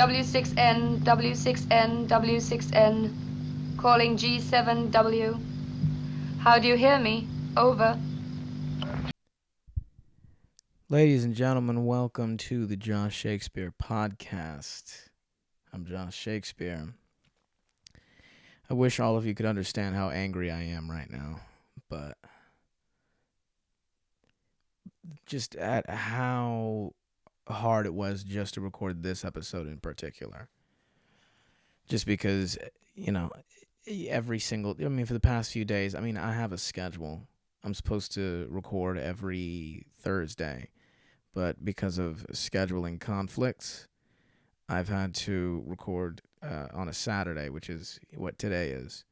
W6N, W6N, W6N, calling G7W. How do you hear me? Over. Ladies and gentlemen, welcome to the Josh Shakespeare podcast. I'm Josh Shakespeare. I wish all of you could understand how angry I am right now, but just at how hard it was just to record this episode in particular. Just because, for the past few days, I have a schedule. I'm supposed to record every Thursday, but because of scheduling conflicts, I've had to record on a Saturday, which is what today is,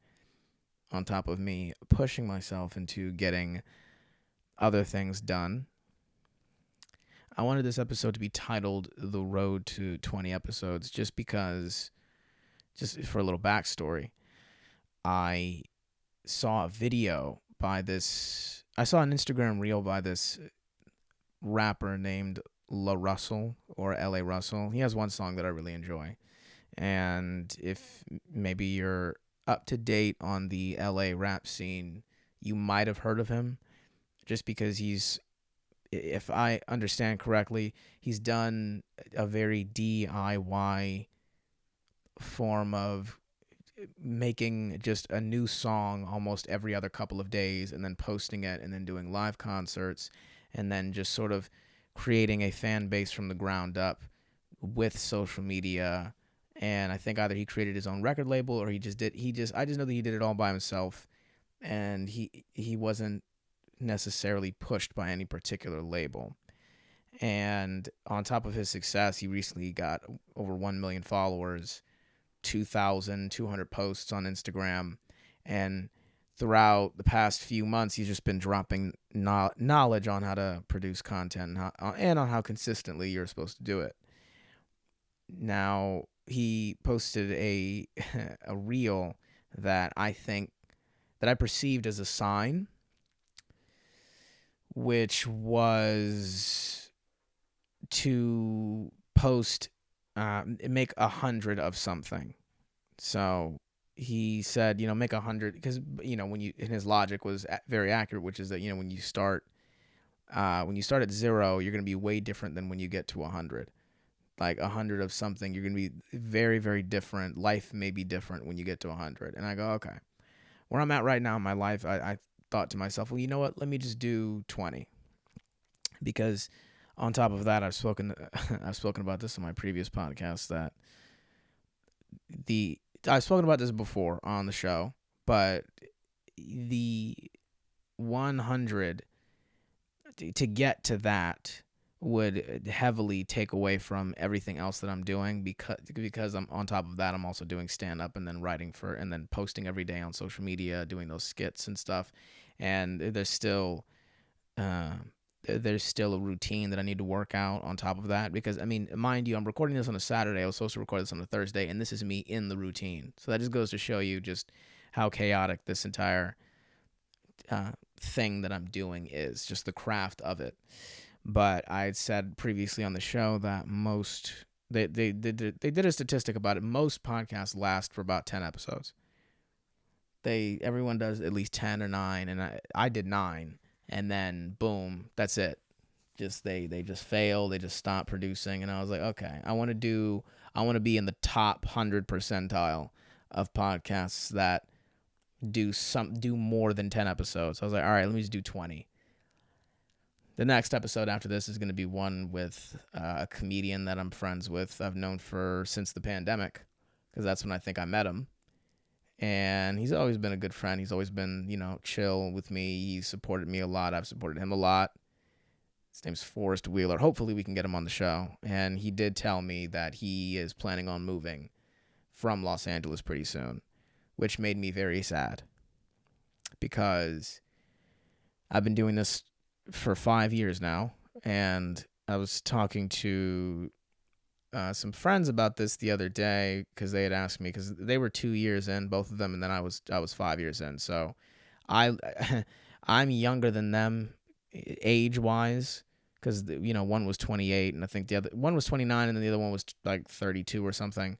on top of me pushing myself into getting other things done. I wanted this episode to be titled The Road to 20 Episodes just because, just for a little backstory, I saw an Instagram reel by this rapper named La Russell or L.A. Russell. He has one song that I really enjoy. And if maybe you're up to date on the L.A. rap scene, you might have heard of him just because if I understand correctly, he's done a very DIY form of making just a new song almost every other couple of days and then posting it and then doing live concerts and then just sort of creating a fan base from the ground up with social media. And I think either he created his own record label or I just know that he did it all by himself, and he wasn't necessarily pushed by any particular label. And on top of his success, he recently got over 1 million followers, 2,200 posts on Instagram, and throughout the past few months, he's just been dropping knowledge on how to produce content and on how consistently you're supposed to do it. Now, he posted a reel that I perceived as a sign, which was to make 100 of something. So he said, make 100, because and his logic was very accurate, which is that when you start at 0, you're going to be way different than when you get to 100. Like 100 of something, you're going to be very, very different. Life may be different when you get to 100. And I go, okay. Where I'm at right now in my life, I thought to myself, well, you know what? Let me just do 20. Because on top of that, I've spoken about this in my previous podcast, that I've spoken about this before on the show, but the 100, to get to that, would heavily take away from everything else that I'm doing, because I'm on top of that, I'm also doing stand-up and then writing and then posting every day on social media, doing those skits and stuff. And there's still a routine that I need to work out on top of that, because mind you, I'm recording this on a Saturday. I was supposed to record this on a Thursday, and this is me in the routine. So that just goes to show you just how chaotic this entire thing that I'm doing is, just the craft of it. But I had said previously on the show that they did a statistic about it. Most podcasts last for about 10 episodes. Everyone does at least 10 or 9, and I did 9, and then boom, that's it. They just fail. They just stop producing, and I was like, okay, I want to be in the top 100 percentile of podcasts that do more than 10 episodes. I was like, all right, let me just do 20. The next episode after this is going to be one with a comedian that I'm friends with. I've known since the pandemic, because that's when I think I met him. And he's always been a good friend. He's always been, chill with me. He's supported me a lot. I've supported him a lot. His name's Forrest Wheeler. Hopefully we can get him on the show. And he did tell me that he is planning on moving from Los Angeles pretty soon, which made me very sad, because I've been doing this for 5 years now, and I was talking to some friends about this the other day, because they had asked me, because they were 2 years in, both of them, and then I was 5 years in. So I'm younger than them age wise, because one was 28 and I think the other one was 29 and then the other one was like 32 or something,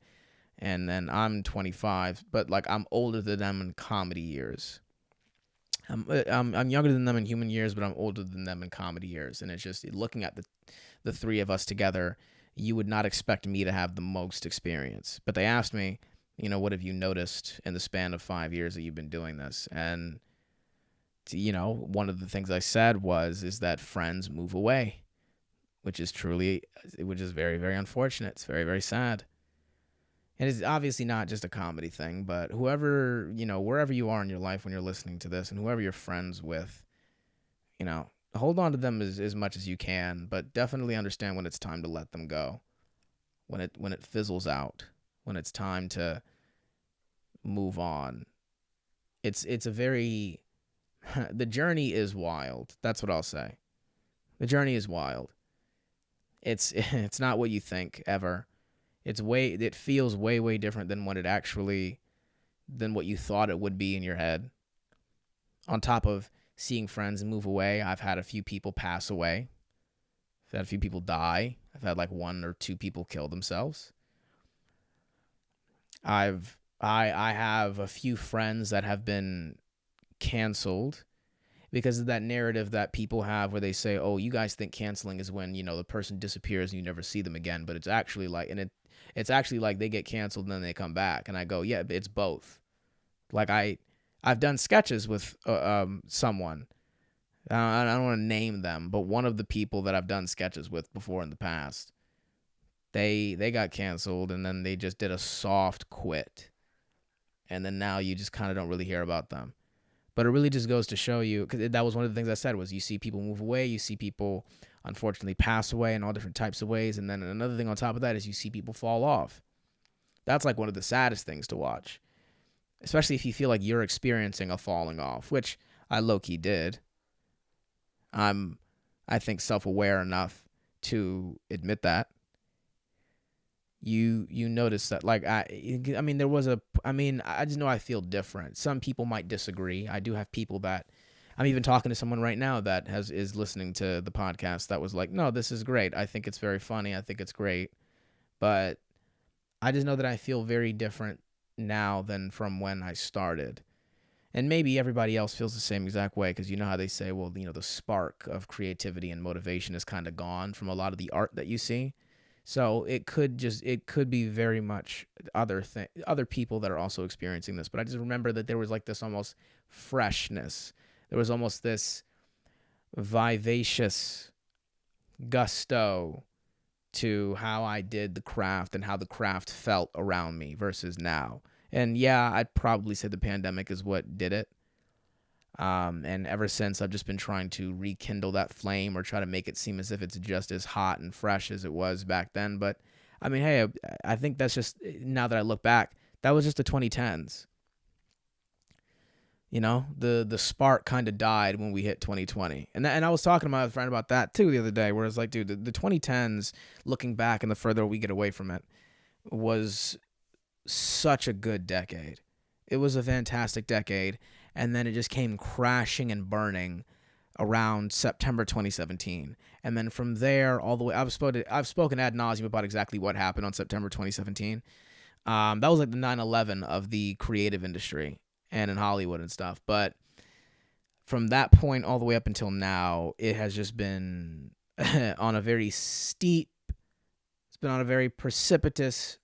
and then I'm 25, but like I'm older than them in comedy years. I'm younger than them in human years, but I'm older than them in comedy years, and it's just looking at the three of us together, you would not expect me to have the most experience. But they asked me, what have you noticed in the span of 5 years that you've been doing this? And one of the things I said is that friends move away, which is very, very unfortunate. It's very, very sad. And it's obviously not just a comedy thing, but whoever, wherever you are in your life when you're listening to this, and whoever you're friends with, hold on to them as much as you can, but definitely understand when it's time to let them go. When it fizzles out, when it's time to move on. It's a very the journey is wild. That's what I'll say. The journey is wild. It's not what you think ever. It feels way, way different than what you thought it would be in your head. On top of seeing friends move away, I've had a few people pass away. I've had a few people die. I've had like 1 or 2 people kill themselves. I have a few friends that have been canceled because of that narrative that people have where they say, oh, you guys think canceling is when, the person disappears and you never see them again. But it's actually like, it's actually like they get canceled and then they come back. And I go, yeah, it's both. Like I've done sketches with someone. I don't want to name them, but one of the people that I've done sketches with before in the past, they got canceled and then they just did a soft quit. And then now you just kind of don't really hear about them. But it really just goes to show you, because that was one of the things I said, was you see people move away, you see people unfortunately pass away in all different types of ways, and then another thing on top of that is you see people fall off. That's like one of the saddest things to watch, especially if you feel like you're experiencing a falling off, which I low-key did. I'm, I think, self-aware enough to admit that. You notice that, like, I just know I feel different. Some people might disagree. I do have people that, I'm even talking to someone right now that is listening to the podcast that was like, no, this is great. I think it's very funny. I think it's great. But I just know that I feel very different now than from when I started. And maybe everybody else feels the same exact way, because you know how they say, well, the spark of creativity and motivation is kind of gone from a lot of the art that you see. So it could be very much other people that are also experiencing this. But I just remember that there was like this almost freshness. There was almost this vivacious gusto to how I did the craft and how the craft felt around me versus now. And yeah, I'd probably say the pandemic is what did it. And ever since, I've just been trying to rekindle that flame or try to make it seem as if it's just as hot and fresh as it was back then. But I mean, hey, I think that's just, now that I look back, that was just the 2010s. The spark kind of died when we hit 2020. And I was talking to my friend about that too the other day, where it's like, dude, the 2010s, looking back and the further we get away from it, was such a good decade. It was a fantastic decade. And then it just came crashing and burning around September 2017. And then from there all the way, I've spoken ad nauseum about exactly what happened on September 2017. That was like the 9/11 of the creative industry and in Hollywood and stuff. But from that point all the way up until now, it has just been on a very steep, it's been on a very precipitous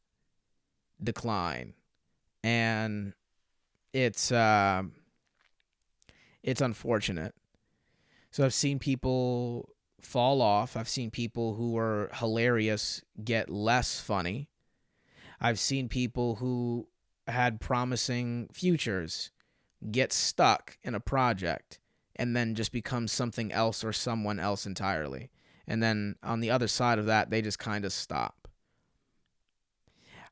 decline. And it's unfortunate. So I've seen people fall off. I've seen people who are hilarious get less funny. I've seen people who had promising futures get stuck in a project and then just become something else or someone else entirely. And then on the other side of that, they just kind of stop.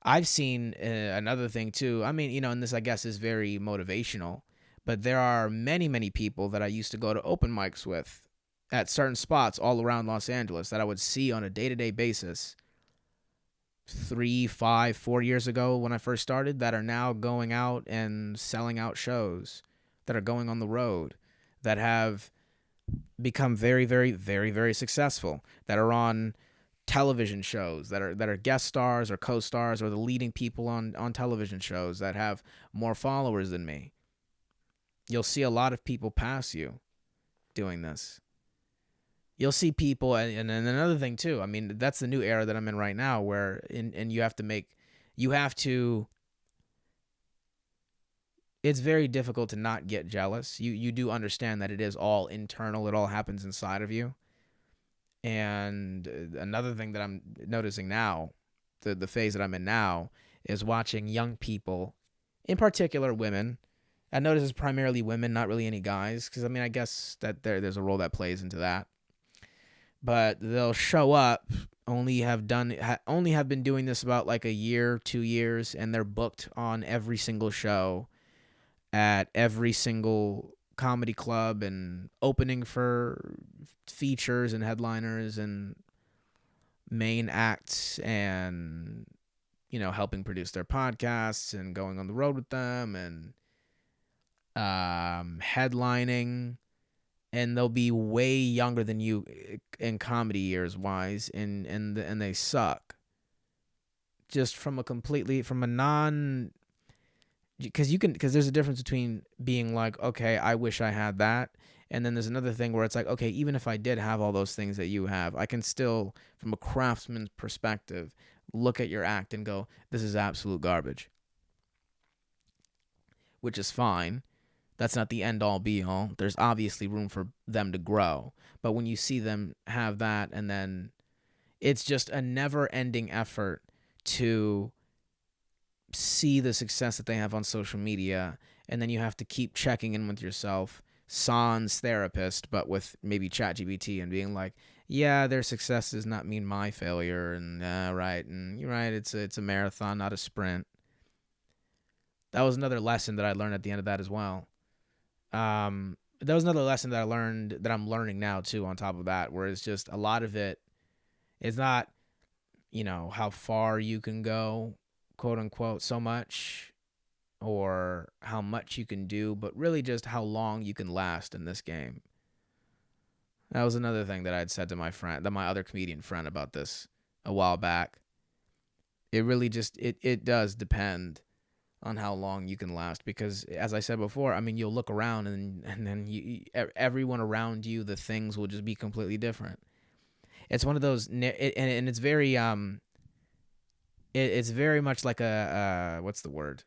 I've seen another thing too. I mean, and this I guess is very motivational, but there are many, many people that I used to go to open mics with at certain spots all around Los Angeles that I would see on a day-to-day basis 3, 5, 4 years ago when I first started, that are now going out and selling out shows, that are going on the road, that have become very, very, very, very successful, that are on television shows, that are guest stars or co-stars or the leading people on television shows that have more followers than me. You'll see a lot of people pass you doing this. You'll see people, and another thing too. I mean, that's the new era that I'm in right now, where and you have to. It's very difficult to not get jealous. You do understand that it is all internal. It all happens inside of you. And another thing that I'm noticing now, the phase that I'm in now, is watching young people, in particular women. I notice it's primarily women, not really any guys, because I mean, I guess that there's a role that plays into that. But they'll show up, only have been doing this about like a year, 2 years, and they're booked on every single show at every single comedy club and opening for features and headliners and main acts, and helping produce their podcasts and going on the road with them and headlining. And they'll be way younger than you in comedy years wise, and they suck. Just from a non, because there's a difference between being like, okay, I wish I had that, and then there's another thing where it's like, okay, even if I did have all those things that you have, I can still, from a craftsman's perspective, look at your act and go, this is absolute garbage, which is fine. That's not the end all be all. There's obviously room for them to grow. But when you see them have that, and then it's just a never ending effort to see the success that they have on social media. And then you have to keep checking in with yourself, sans therapist, but with maybe ChatGPT, and being like, yeah, their success does not mean my failure. And right. And you're right. It's a marathon, not a sprint. That was another lesson that I learned at the end of that as well. That was another lesson that I learned, that I'm learning now too, on top of that, where it's just a lot of it is not, how far you can go, quote unquote, so much, or how much you can do, but really just how long you can last in this game. That was another thing that I'd said to my other comedian friend about this a while back. It really just, it does depend on how long you can last, because as I said before, I mean, you'll look around and then everyone around you, the things will just be completely different. It's one of those, and it's very it's very much like a what's the word?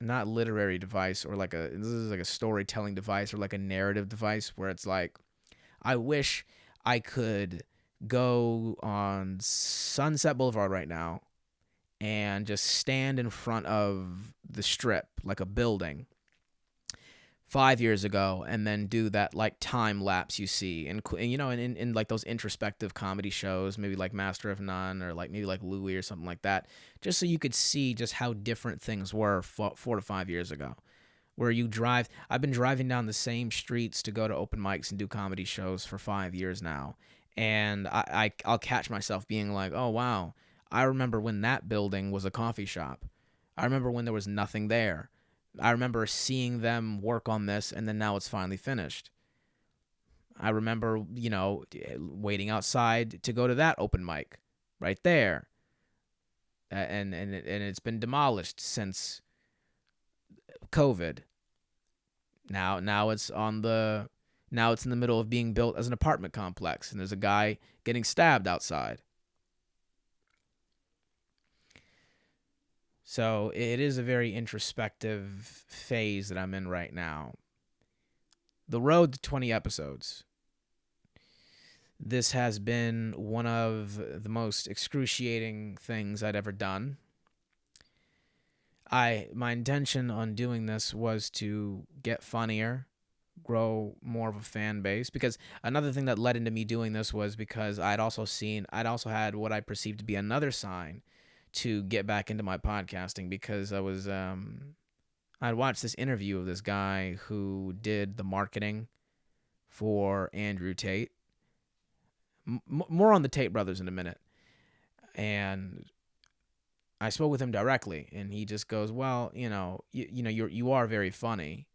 Not literary device, or this is like a storytelling device, or like a narrative device, where it's like, I wish I could go on Sunset Boulevard right now and just stand in front of the Strip, like a building, 5 years ago, and then do that like time lapse you see, and in like those introspective comedy shows, maybe like Master of None, or like maybe like Louis or something like that, just so you could see just how different things were 4 to 5 years ago. Where I've been driving down the same streets to go to open mics and do comedy shows for 5 years now, and I'll catch myself being like, oh wow, I remember when that building was a coffee shop. I remember when there was nothing there. I remember seeing them work on this, and then now it's finally finished. I remember, waiting outside to go to that open mic right there. And it's been demolished since COVID. Now it's in the middle of being built as an apartment complex, and there's a guy getting stabbed outside. So it is a very introspective phase that I'm in right now. The road to 20 episodes. This has been one of the most excruciating things I'd ever done. My intention on doing this was to get funnier, grow more of a fan base, because another thing that led into me doing this was because I'd also had what I perceived to be another sign to get back into my podcasting, because I'd watched this interview of this guy who did the marketing for Andrew Tate. More on the Tate brothers in a minute. And I spoke with him directly, and he just goes, well, you are very funny,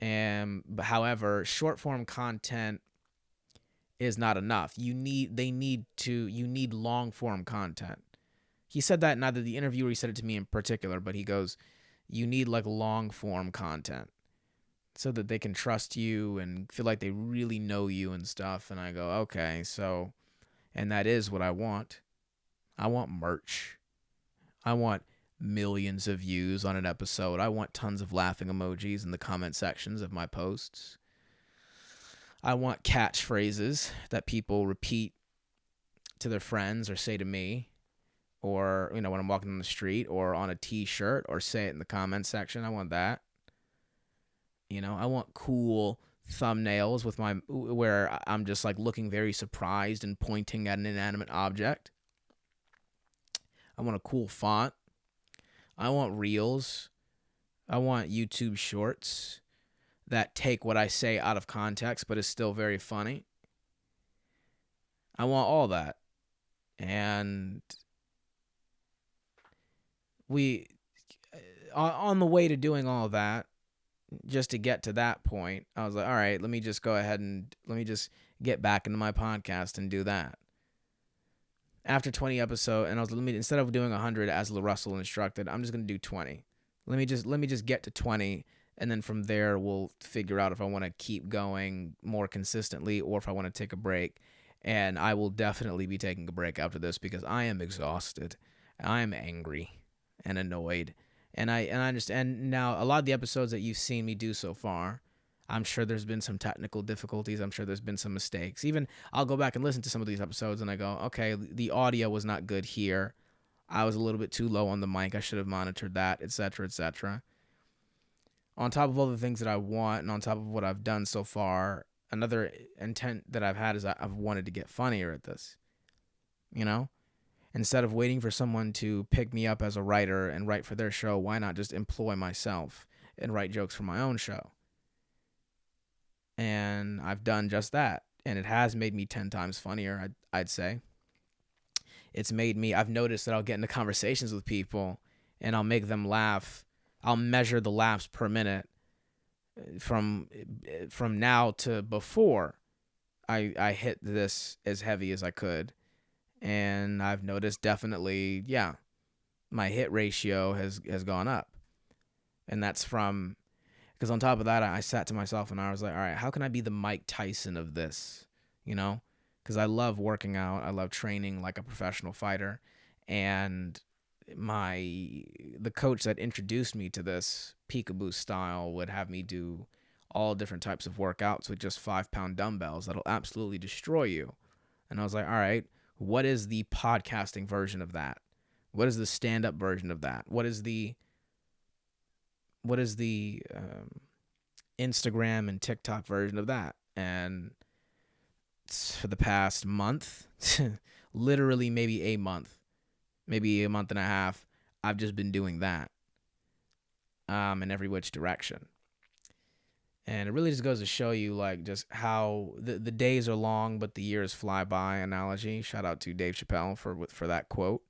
And however, short form content is not enough. You need long form content. He said that, not that the interviewer, he said it to me in particular, but he goes, you need like long form content so that they can trust you and feel like they really know you and stuff. And I go, okay, so, and that is what I want. I want merch. I want millions of views on an episode. I want tons of laughing emojis in the comment sections of my posts. I want catchphrases that people repeat to their friends or say to me, or, when I'm walking on the street or on a t-shirt, or say it in the comment section. I want that. I want cool thumbnails where I'm just like looking very surprised and pointing at an inanimate object. I want a cool font. I want reels. I want YouTube shorts that take what I say out of context but is still very funny. I want all that. And on the way to doing all that, just to get to that point, I was like, all right, let me just go ahead and let me just get back into my podcast and do that. After 20 episodes, and I was, instead of doing 100 as Russell instructed, I'm just going to do 20. Let me just get to 20, and then from there we'll figure out if I want to keep going more consistently or if I want to take a break. And I will definitely be taking a break after this because I am exhausted. I am angry and annoyed. And I understand now a lot of the episodes that you've seen me do so far, I'm sure there's been some technical difficulties. I'm sure there's been some mistakes. Even I'll go back and listen to some of these episodes and I go, okay, the audio was not good here. I was a little bit too low on the mic. I should have monitored that, etc., etc. On top of all the things that I want and on top of what I've done so far, another intent that I've had is I've wanted to get funnier at this. Instead of waiting for someone to pick me up as a writer and write for their show, why not just employ myself and write jokes for my own show? And I've done just that. And it has made me 10 times funnier, I'd say. I've noticed that I'll get into conversations with people and I'll make them laugh. I'll measure the laughs per minute from now to before I hit this as heavy as I could. And I've noticed definitely, my hit ratio has gone up. And that's because on top of that, I sat to myself and I was like, all right, how can I be the Mike Tyson of this? Because I love working out. I love training like a professional fighter. And the coach that introduced me to this peekaboo style would have me do all different types of workouts with just 5-pound dumbbells that'll absolutely destroy you. And I was like, all right, what is the podcasting version of that? What is the stand-up version of that? What is the Instagram and TikTok version of that? And for the past month, literally maybe a month and a half, I've just been doing that in every which direction. And it really just goes to show you like just how the days are long, but the years fly by analogy. Shout out to Dave Chappelle for that quote.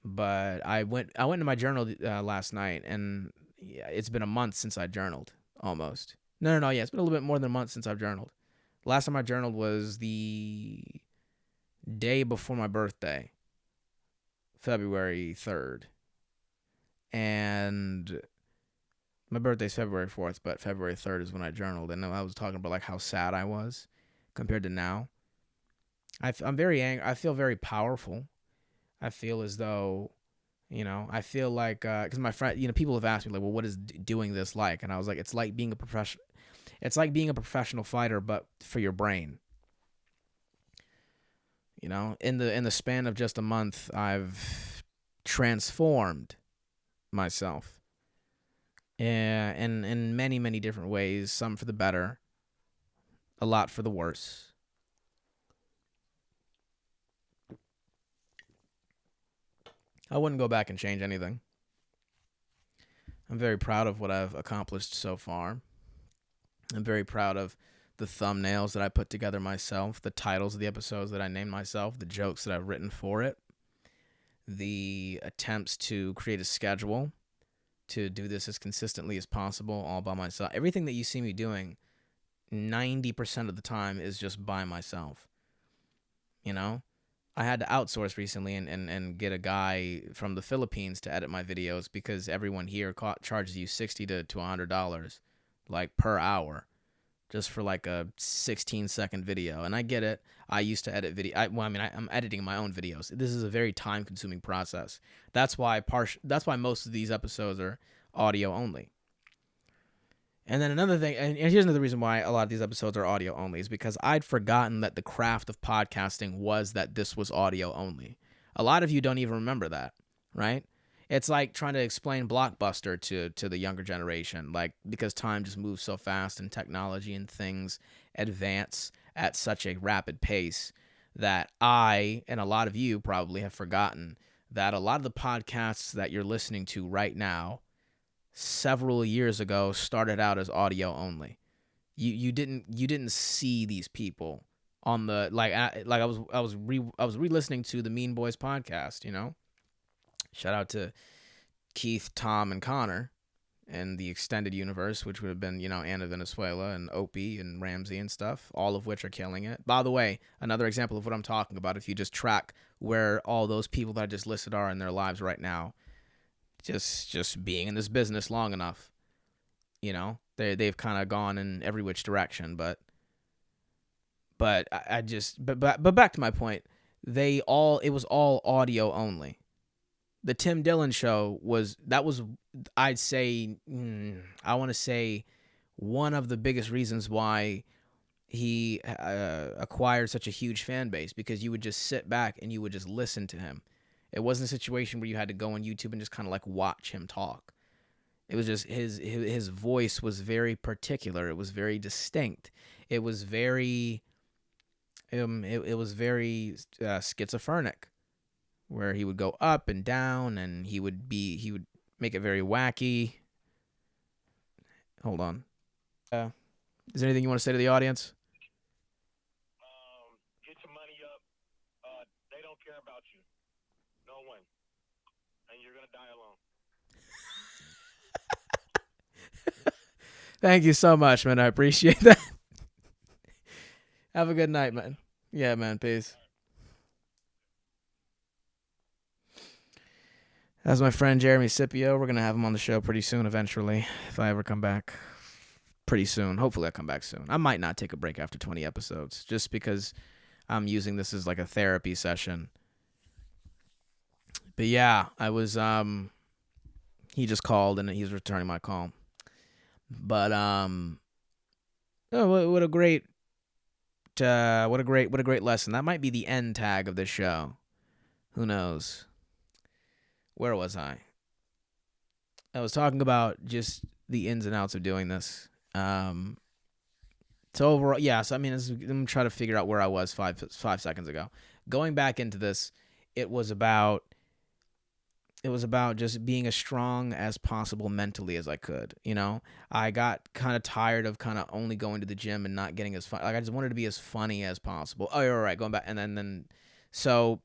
But I went to my journal last night, and it's been a month since I journaled, almost. No, yeah, it's been a little bit more than a month since I've journaled. Last time I journaled was the day before my birthday, February 3rd. And my birthday's February 4th, but February 3rd is when I journaled. And I was talking about like how sad I was compared to now. I'm very angry. I feel very powerful. I feel as though, I feel like, because my friend, people have asked me like, well, what is doing this like? And I was like, it's like being a professional. It's like being a professional fighter, but for your brain. In the span of just a month, I've transformed myself. In many, many different ways, some for the better, a lot for the worse. I wouldn't go back and change anything. I'm very proud of what I've accomplished so far. I'm very proud of the thumbnails that I put together myself, the titles of the episodes that I named myself, the jokes that I've written for it, the attempts to create a schedule to do this as consistently as possible all by myself. Everything that you see me doing 90% of the time is just by myself. You know, I had to outsource recently and get a guy from the Philippines to edit my videos because everyone here charges you $60 to $100 like per hour just for like a 16-second video. And I get it. I used to edit video. I'm editing my own videos. This is a very time-consuming process. That's why most of these episodes are audio only. And then another thing, and here's another reason why a lot of these episodes are audio only, is because I'd forgotten that the craft of podcasting was that this was audio only. A lot of you don't even remember that, right? It's like trying to explain Blockbuster to the younger generation, like, because time just moves so fast and technology and things advance at such a rapid pace that I, and a lot of you probably have forgotten that a lot of the podcasts that you're listening to right now several years ago started out as audio only. You didn't see these people on the I was re-listening to the Mean Boys podcast, you know. Shout out to Keith, Tom, and Connor and the extended universe, which would have been, you know, Anna Venezuela and Opie and Ramsey and stuff, all of which are killing it. By the way, another example of what I'm talking about, if you just track where all those people that I just listed are in their lives right now, just being in this business long enough, you know, they've kind of gone in every which direction. But back to my point, it was all audio only. The Tim Dillon show I'd say, I want to say one of the biggest reasons why he acquired such a huge fan base, because you would just sit back and you would just listen to him. It wasn't a situation where you had to go on YouTube and just kind of like watch him talk. It was just his voice was very particular. It was very distinct. It was very schizophrenic, where he would go up and down, and he would make it very wacky. Hold on. Is there anything you want to say to the audience? Get your money up. They don't care about you. No one. And you're going to die alone. Thank you so much, man. I appreciate that. Have a good night, man. Yeah, man. Peace. That's my friend Jeremy Scipio. We're going to have him on the show pretty soon, eventually, if I ever come back. Pretty soon. Hopefully I'll come back soon. I might not take a break after 20 episodes, just because I'm using this as like a therapy session. But yeah, I was, he just called and he's returning my call. But, what a great lesson. That might be the end tag of this show. Who knows? Where was I? I was talking about just the ins and outs of doing this. So overall, yeah. So I mean, I'm trying to figure out where I was 5 seconds ago. Going back into this, it was about just being as strong as possible mentally as I could. You know, I got kind of tired of kind of only going to the gym and not getting as fun. Like, I just wanted to be as funny as possible. Oh, you're right. Going back, and then so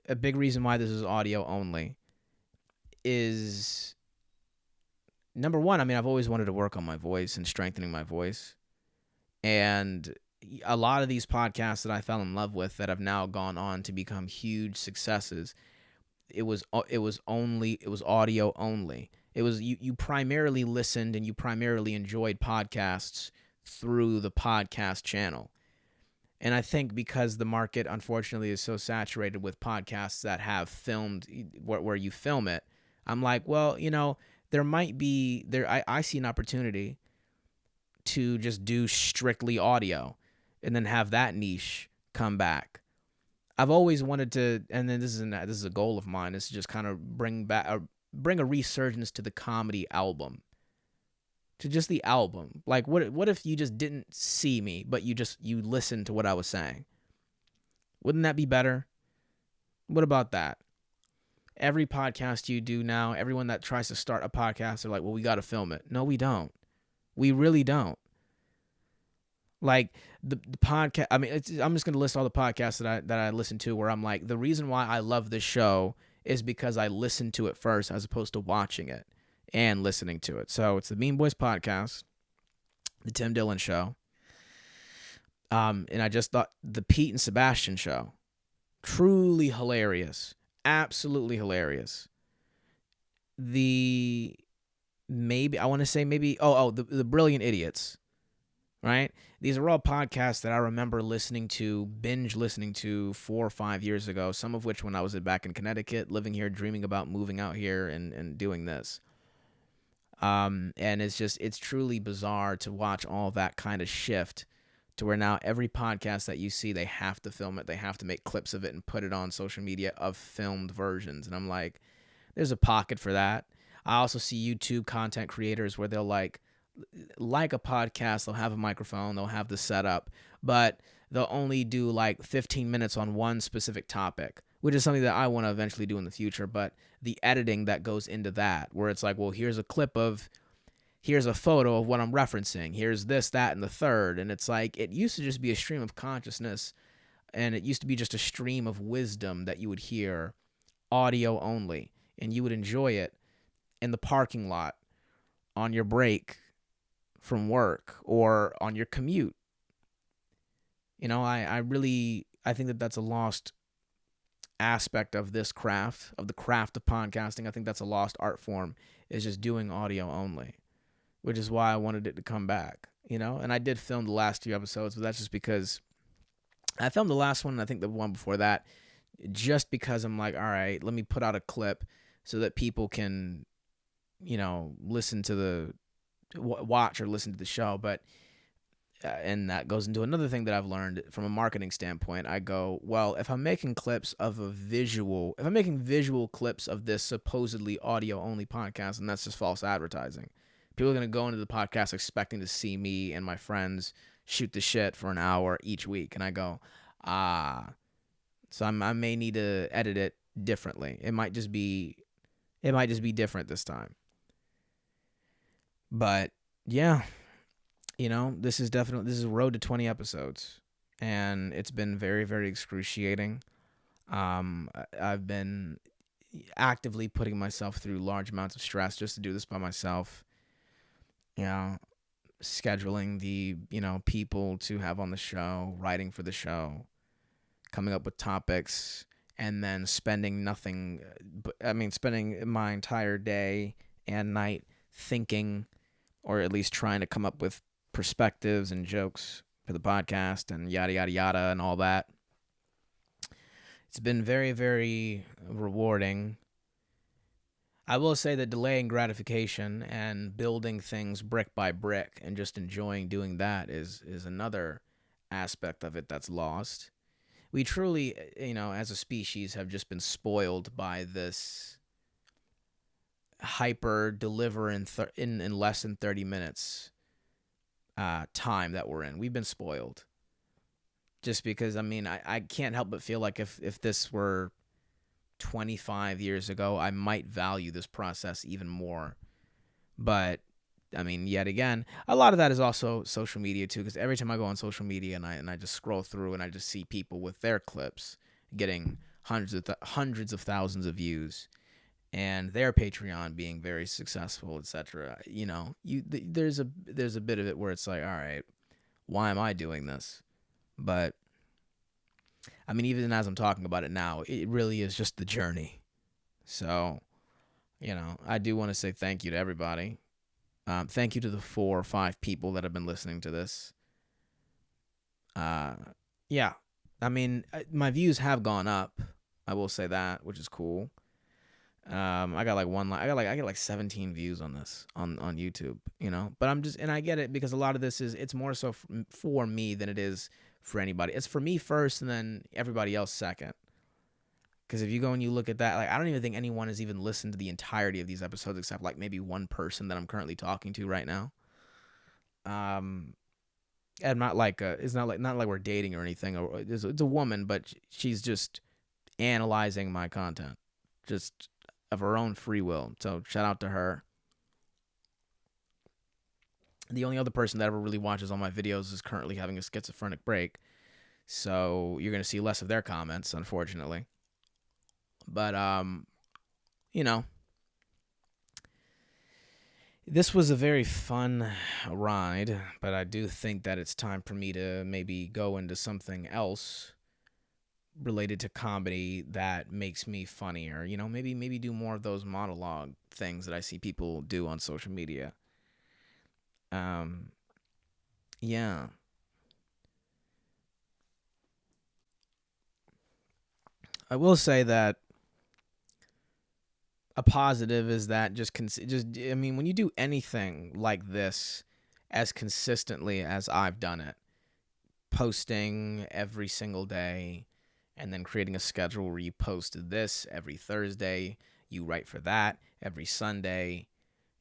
a big reason why this is audio only is, number one, I mean, I've always wanted to work on my voice and strengthening my voice. And a lot of these podcasts that I fell in love with that have now gone on to become huge successes, it was audio only. It was you primarily listened and you primarily enjoyed podcasts through the podcast channel. And I think because the market, unfortunately, is so saturated with podcasts that have filmed where you film it, I'm like, well, you know, there might be I see an opportunity to just do strictly audio and then have that niche come back. I've always wanted to, and then this is a goal of mine, is to just kind of bring a resurgence to the comedy album. To just the album. Like, what if you just didn't see me, but you listened to what I was saying? Wouldn't that be better? What about that? Every podcast you do now, everyone that tries to start a podcast, they're like, well, we got to film it. No, we don't. We really don't. Like, the podcast, I mean, I'm just going to list all the podcasts that I listen to where I'm like, the reason why I love this show is because I listened to it first as opposed to watching it. and listening to it. So it's the Mean Boys Podcast, the Tim Dillon Show, and I just thought the Pete and Sebastian Show, truly hilarious, absolutely hilarious. The the Brilliant Idiots, right? These are all podcasts that I remember binge listening to 4 or 5 years ago, some of which when I was back in Connecticut, living here, dreaming about moving out here and doing this. And it's truly bizarre to watch all that kind of shift to where now every podcast that you see, they have to film it. They have to make clips of it and put it on social media of filmed versions. And I'm like, there's a pocket for that. I also see YouTube content creators where they'll like a podcast, they'll have a microphone, they'll have the setup, but they'll only do like 15 minutes on one specific topic, which is something that I want to eventually do in the future. But the editing that goes into that, where it's like, well, here's a photo of what I'm referencing, here's this, that, and the third. And it's like, it used to just be a stream of consciousness, and it used to be just a stream of wisdom that you would hear audio only, and you would enjoy it in the parking lot, on your break from work, or on your commute. I think that that's a lost aspect of this craft, of the craft of podcasting. I think that's a lost art form, is just doing audio only, which is why I wanted it to come back, and I did film the last 2 episodes, but that's just because I filmed the last one, and I think the one before that, just because I'm like, all right, let me put out a clip so that people can, listen to watch or listen to the show. But and that goes into another thing that I've learned from a marketing standpoint. I go, well, if I'm making visual clips of this supposedly audio only podcast, and that's just false advertising. People are going to go into the podcast expecting to see me and my friends shoot the shit for an hour each week. And I go, so I may need to edit it differently. It might just be different this time. But yeah, this is a road to 20 episodes, and it's been very, very excruciating. I've been actively putting myself through large amounts of stress just to do this by myself. Scheduling the, people to have on the show, writing for the show, coming up with topics, and then spending my entire day and night thinking, or at least trying to come up with perspectives and jokes for the podcast and yada, yada, yada, and all that. It's been very, very rewarding. I will say that delaying gratification and building things brick by brick and just enjoying doing that is another aspect of it that's lost. We truly, as a species, have just been spoiled by this hyper deliver in less than 30 minutes time that we're in. We've been spoiled. Just because, I can't help but feel like if this were 25 years ago, I might value this process even more. But, yet again, a lot of that is also social media too, because every time I go on social media and I just scroll through and I just see people with their clips getting hundreds of thousands of views, and their Patreon being very successful, etc. There's a bit of it where it's like, all right, why am I doing this? But even as I'm talking about it now, it really is just the journey. So, I do want to say thank you to everybody. Thank you to the 4 or 5 people that have been listening to this. Yeah, my views have gone up. I will say that, which is cool. I got like 17 views on this on YouTube, but I get it, because a lot of this it's more so for me than it is for anybody. It's for me first, and then everybody else second. Because if you go and you look at that, I don't even think anyone has even listened to the entirety of these episodes, except maybe one person that I'm currently talking to right now. And not like it's not like we're dating or anything. Or it's a woman, but she's just analyzing my content, just of her own free will. So shout out to her. The only other person that ever really watches all my videos is currently having a schizophrenic break, so you're going to see less of their comments, unfortunately. But, This was a very fun ride, but I do think that it's time for me to maybe go into something else related to comedy that makes me funnier. You know, maybe do more of those monologue things that I see people do on social media. Um, yeah. I will say that a positive is that I mean, when you do anything like this as consistently as I've done it, posting every single day and then creating a schedule where you post this every Thursday, you write for that every Sunday,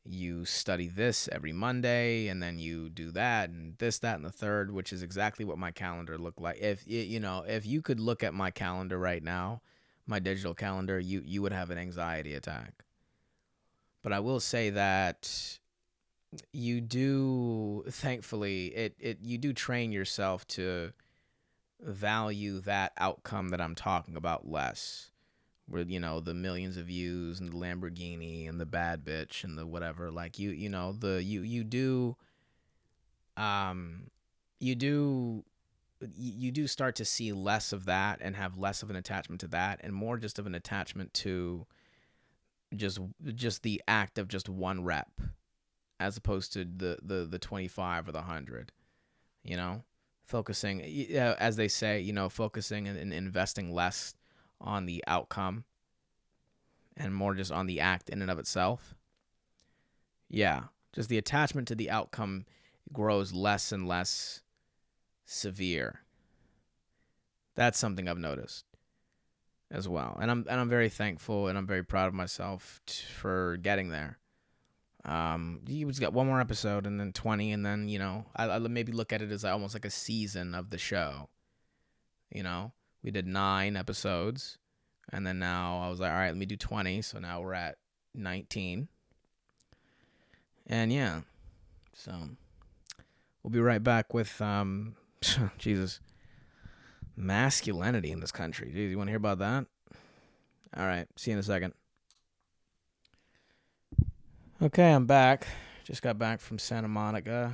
you study this every Monday, and then you do that and this, that, and the third, which is exactly what my calendar looked like. If you could look at my calendar right now, my digital calendar, you would have an anxiety attack. But I will say that you do, thankfully, you do train yourself to value that outcome that I'm talking about less. Where, the millions of views and the Lamborghini and the bad bitch and the whatever, like you do you do you do start to see less of that and have less of an attachment to that and more just of an attachment to just the act of just one rep as opposed to the 25 or the 100, focusing, as they say, focusing and investing less on the outcome and more just on the act in and of itself. Yeah, just the attachment to the outcome grows less and less severe. That's something I've noticed as well, and I'm very thankful and I'm very proud of myself for getting there. You just got one more episode and then 20, and then I maybe look at it as almost like a season of the show. We did 9 episodes, and then now I was like, all right, let me do 20. So now we're at 19, and yeah, so we'll be right back with Jesus, masculinity in this country. Jeez, you want to hear about that? All right, see you in a second. Okay, I'm back. Just got back from Santa Monica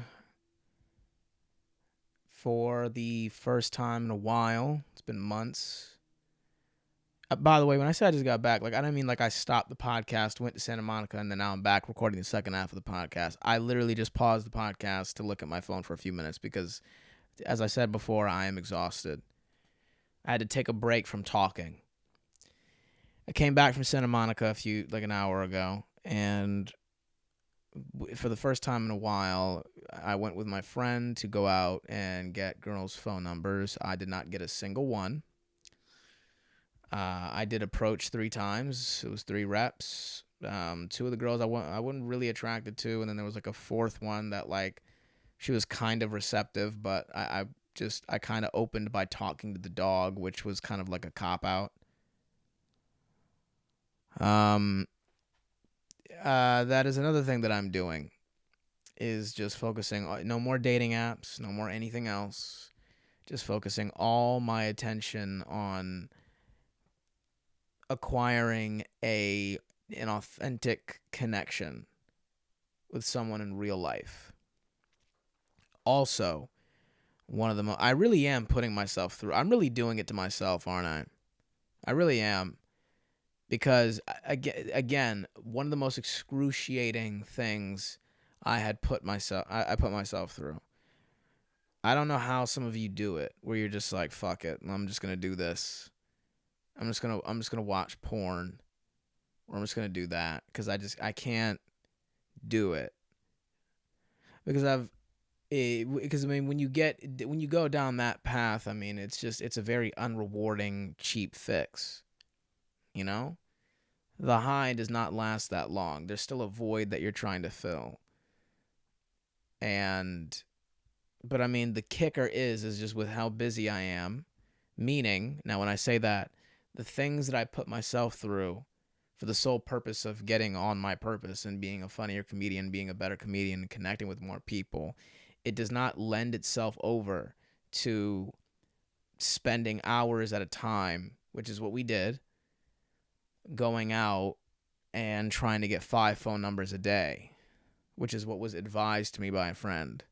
for the first time in a while. It's been months. By the way, when I said I just got back, I don't mean like I stopped the podcast, went to Santa Monica, and then now I'm back recording the second half of the podcast. I literally just paused the podcast to look at my phone for a few minutes because, as I said before, I am exhausted. I had to take a break from talking. I came back from Santa Monica an hour ago, and for the first time in a while, I went with my friend to go out and get girls' phone numbers. I did not get a single one. I did approach 3 times. It was 3 reps. 2 of the girls I wasn't really attracted to, and then there was a 4th one that she was kind of receptive, but I kind of opened by talking to the dog, which was kind of like a cop out. That is another thing that I'm doing, is just focusing on no more dating apps, no more anything else. Just focusing all my attention on acquiring an authentic connection with someone in real life. Also, one of the I really am putting myself through. I'm really doing it to myself, aren't I? I really am. Because, again, one of the most excruciating things I put myself through. I don't know how some of you do it, where you're just like, fuck it, I'm just gonna do this. I'm just gonna watch porn, or I'm just gonna do that because I can't do it. Because when you go down that path, I mean, it's a very unrewarding, cheap fix. The high does not last that long. There's still a void that you're trying to fill. But I mean, the kicker is just with how busy I am. Meaning, now when I say that, the things that I put myself through for the sole purpose of getting on my purpose and being a funnier comedian, being a better comedian, and connecting with more people, it does not lend itself over to spending hours at a time, which is what we did, going out and trying to get 5 phone numbers a day, which is what was advised to me by a friend,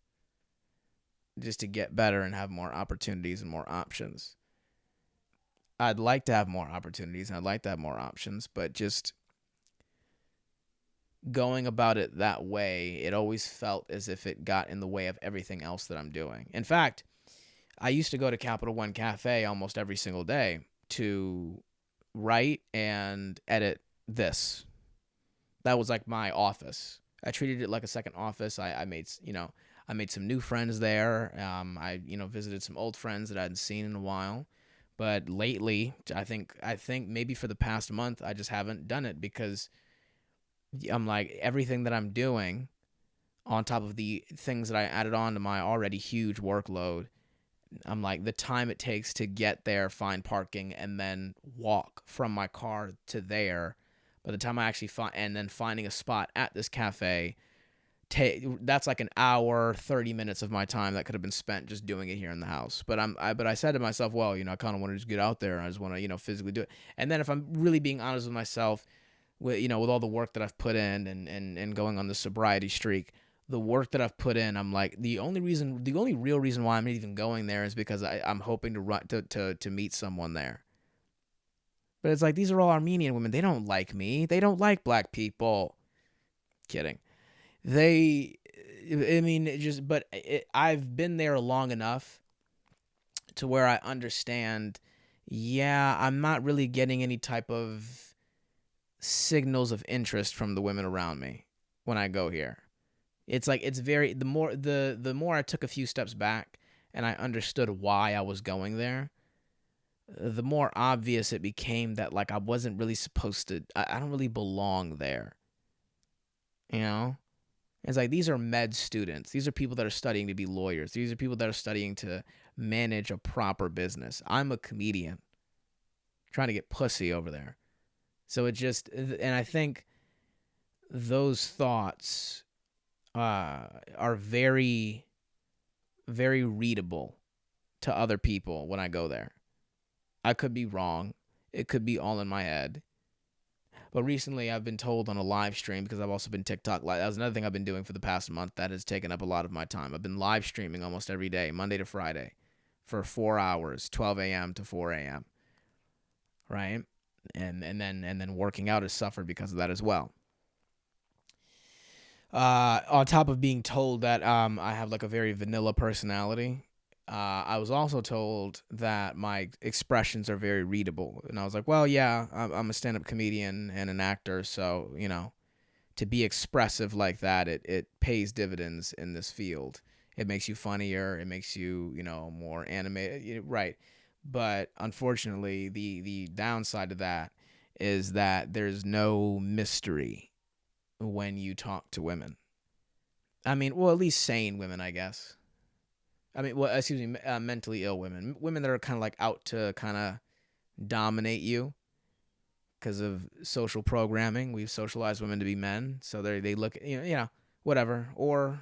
just to get better and have more opportunities and more options. I'd like to have more opportunities and I'd like to have more options, but just going about it that way, it always felt as if it got in the way of everything else that I'm doing. In fact, I used to go to Capital One Cafe almost every single day to write and edit this. That was like my office. I treated it like a second office. I made some new friends there. I visited some old friends that I hadn't seen in a while. But lately, I think maybe for the past month, I just haven't done it because I'm like, everything that I'm doing on top of the things that I added on to my already huge workload, I'm like, the time it takes to get there, find parking, and then walk from my car to there, by the time I actually finding a spot at this cafe, that's like an hour, 30 minutes of my time that could have been spent just doing it here in the house. But I said to myself, well, I kind of want to just get out there. I just want to, physically do it. And then if I'm really being honest with myself, with all the work that I've put in and going on the sobriety streak, the work that I've put in, I'm like, the only real reason why I'm even going there is because I'm hoping to meet someone there. But it's like, these are all Armenian women. They don't like me. They don't like black people. Kidding. I've been there long enough to where I understand, I'm not really getting any type of signals of interest from the women around me when I go here. It's like, the more I took a few steps back and I understood why I was going there, the more obvious it became that, like, I wasn't really supposed to, I don't really belong there. It's like, these are med students. These are people that are studying to be lawyers. These are people that are studying to manage a proper business. I'm a comedian trying to get pussy over there. So and I think those thoughts are very, very readable to other people when I go there. I could be wrong. It could be all in my head. But recently I've been told on a live stream, because I've also been TikTok live. That was another thing I've been doing for the past month that has taken up a lot of my time. I've been live streaming almost every day, Monday to Friday, for 4 hours, 12 a.m. to 4 a.m. Right? And then working out has suffered because of that as well. On top of being told that I have like a very vanilla personality, I was also told that my expressions are very readable. And I was like, well, yeah, I'm a stand-up comedian and an actor, so, to be expressive like that, it pays dividends in this field. It makes you funnier. It makes you, more animated. Right. But unfortunately, the downside of that is that there's no mystery when you talk to women. I mean, well, at least sane women, I guess. Mentally ill women. Women that are kind of like out to kind of dominate you because of social programming. We've socialized women to be men, so they look, whatever. Or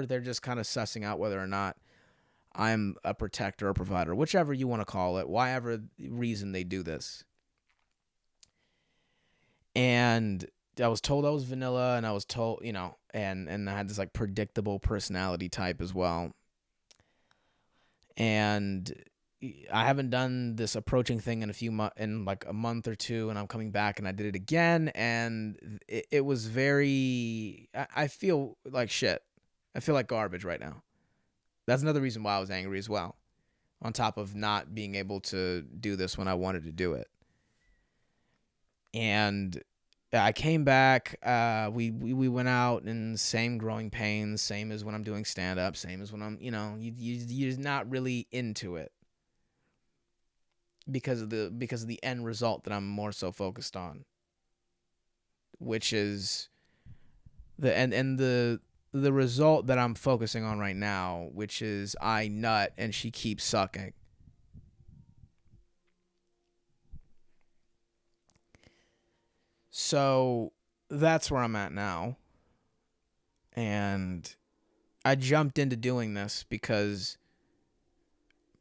they're just kind of sussing out whether or not I'm a protector or provider, whichever you want to call it, whatever reason they do this. And I was told I was vanilla, and I was told, and I had this like predictable personality type as well. And I haven't done this approaching thing in like a month or two, and I'm coming back and I did it again, and it was very, I feel like shit. I feel like garbage right now. That's another reason why I was angry as well, on top of not being able to do this when I wanted to do it. And I came back, we went out, and same growing pains, same as when I'm doing stand-up, same as when I'm, you're not really into it because of the end result that I'm more so focused on, which is the result that I'm focusing on right now, which is I nut and she keeps sucking. So that's where I'm at now. And I jumped into doing this because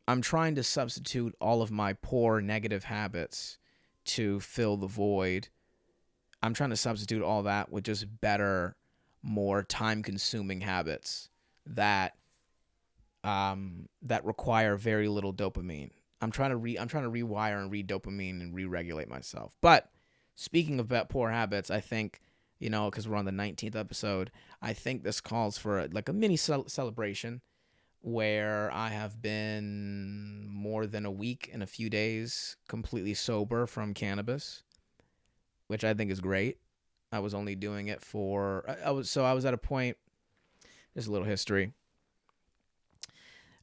I'm trying to substitute all of my poor negative habits to fill the void. I'm trying to substitute all that with just better, more time-consuming habits that that require very little dopamine. I'm trying to rewire and re-dopamine and re-regulate myself. But speaking of poor habits, I think, because we're on the 19th episode, I think this calls for a mini celebration where I have been more than a week and a few days completely sober from cannabis, which I think is great. I was only doing it I was at a point. There's a little history.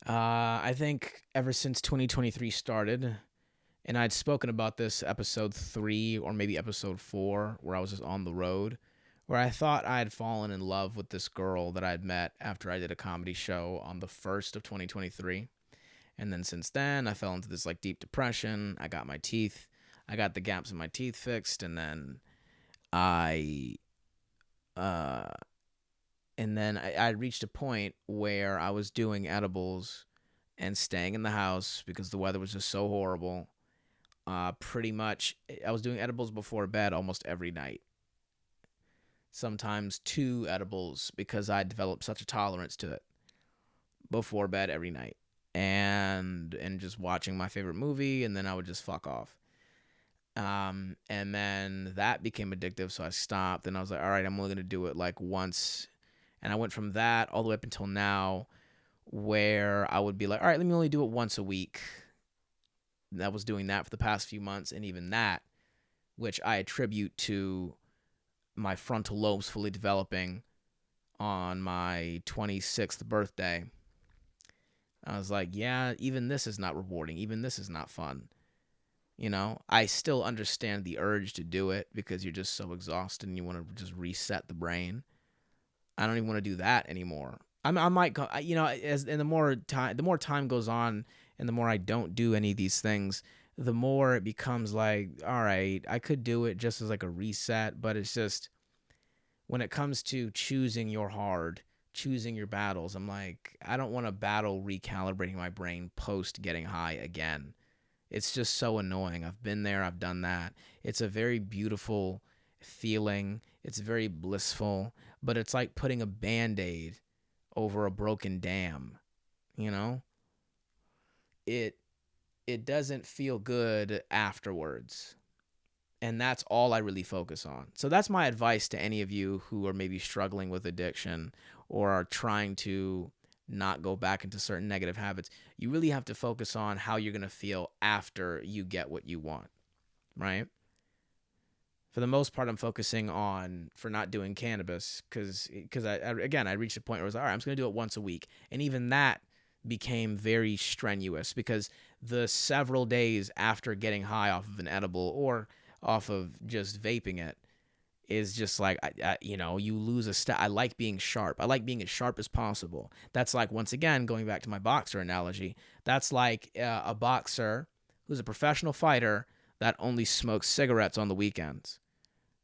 I think ever since 2023 started, and I'd spoken about this episode 3 or maybe episode 4, where I was just on the road, where I thought I had fallen in love with this girl that I'd met after I did a comedy show on the 1st of 2023. And then since then, I fell into this deep depression. I got the gaps in my teeth fixed, and then I reached a point where I was doing edibles and staying in the house because the weather was just so horrible. Pretty much, I was doing edibles before bed almost every night. Sometimes 2 edibles because I developed such a tolerance to it before bed every night. And just watching my favorite movie, and then I would just fuck off. And then that became addictive, so I stopped, and I was like, all right, I'm only going to do it once. And I went from that all the way up until now, where I would be like, all right, let me only do it once a week. And I was doing that for the past few months, and even that, which I attribute to my frontal lobes fully developing on my 26th birthday. I was like, yeah, even this is not rewarding. Even this is not fun. I still understand the urge to do it because you're just so exhausted and you want to just reset the brain. I don't even want to do that anymore. I might, the more time goes on and the more I don't do any of these things, the more it becomes like, all right, I could do it just as a reset, but it's just, when it comes to choosing your hard, choosing your battles, I'm like, I don't want to battle recalibrating my brain post getting high again. It's just so annoying. I've been there. I've done that. It's a very beautiful feeling. It's very blissful, but it's like putting a Band-Aid over a broken dam. It doesn't feel good afterwards. And that's all I really focus on. So that's my advice to any of you who are maybe struggling with addiction or are trying to not go back into certain negative habits. You really have to focus on how you're going to feel after you get what you want, right? For the most part, I'm focusing on for not doing cannabis because I reached a point where I was like, all right, I'm just going to do it once a week. And even that became very strenuous because the several days after getting high off of an edible or off of just vaping it is just like, you lose a step. I like being sharp. I like being as sharp as possible. That's like, once again, going back to my boxer analogy, that's like a boxer who's a professional fighter that only smokes cigarettes on the weekends.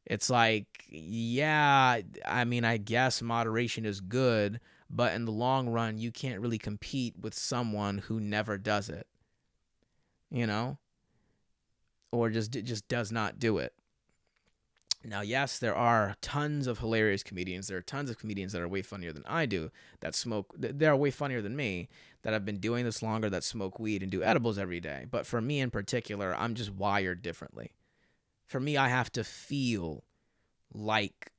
It's like, yeah, I guess moderation is good, but in the long run, you can't really compete with someone who never does it, or just does not do it. Now, yes, there are tons of hilarious comedians. There are tons of comedians that are way funnier than I do that smoke. They're way funnier than me that have been doing this longer, that smoke weed and do edibles every day. But for me in particular, I'm just wired differently. For me, I have to feel like